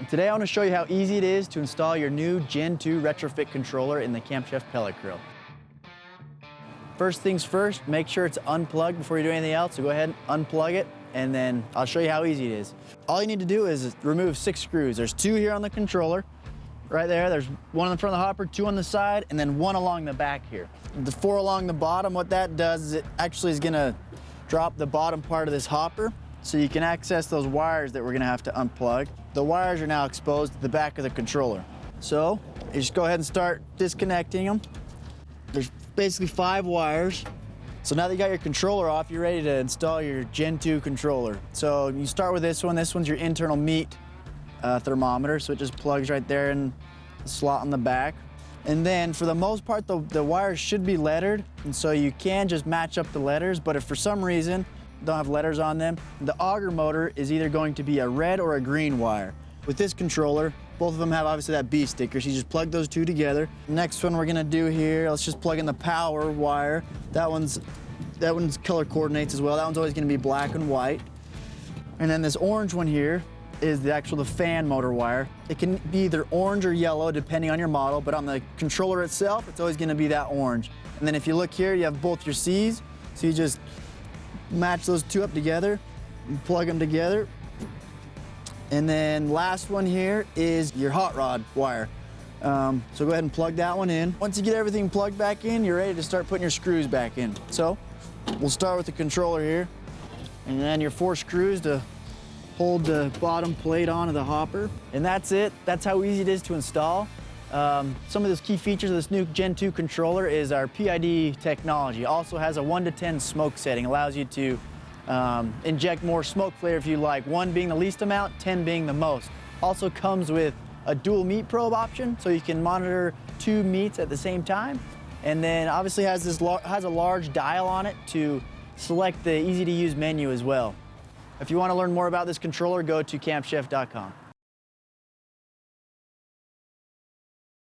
Today I want to show you how easy it is to install your new Gen 2 retrofit controller in the Camp Chef pellet grill. First things first, make sure it's unplugged before you do anything else. So go ahead and unplug it, and then I'll show you how easy it is. All you need to do is remove 6 screws. There's 2 here on the controller, right there. There's 1 in the front of the hopper, 2 on the side, and then 1 along the back here. The 4 along the bottom, what that does is it actually is gonna drop the bottom part of this hopper so you can access those wires that we're gonna have to unplug. The wires are now exposed to the back of the controller. So you just go ahead and start disconnecting them. There's basically 5 wires. So now that you got your controller off, you're ready to install your Gen 2 controller. So you start with this one. This one's your internal meat thermometer. So it just plugs right there in the slot on the back. And then for the most part, the wires should be lettered. And so you can just match up the letters. But if for some reason don't have letters on them, the auger motor is either going to be a red or a green wire. With this controller, both of them have obviously that B sticker, so you just plug those 2 together. Next one we're gonna do here, let's just plug in the power wire. That one's color coordinates as well. That one's always gonna be black and white. And then this orange one here is the fan motor wire. It can be either orange or yellow depending on your model, but on the controller itself, it's always gonna be that orange. And then if you look here, you have both your C's, so you just match those 2 up together and plug them together. And then last one here is your hot rod wire. So go ahead and plug that one in. Once you get everything plugged back in, you're ready to start putting your screws back in. So we'll start with the controller here, and then your 4 screws to hold the bottom plate onto the hopper. And that's it. That's how easy it is to install. Some of the key features of this new Gen 2 controller is our PID technology. It also has a 1 to 10 smoke setting. Allows you to inject more smoke flavor if you like, 1 being the least amount, 10 being the most. Also comes with a dual meat probe option, so you can monitor 2 meats at the same time. And then obviously has a large dial on it to select the easy to use menu as well. If you want to learn more about this controller, go to campchef.com.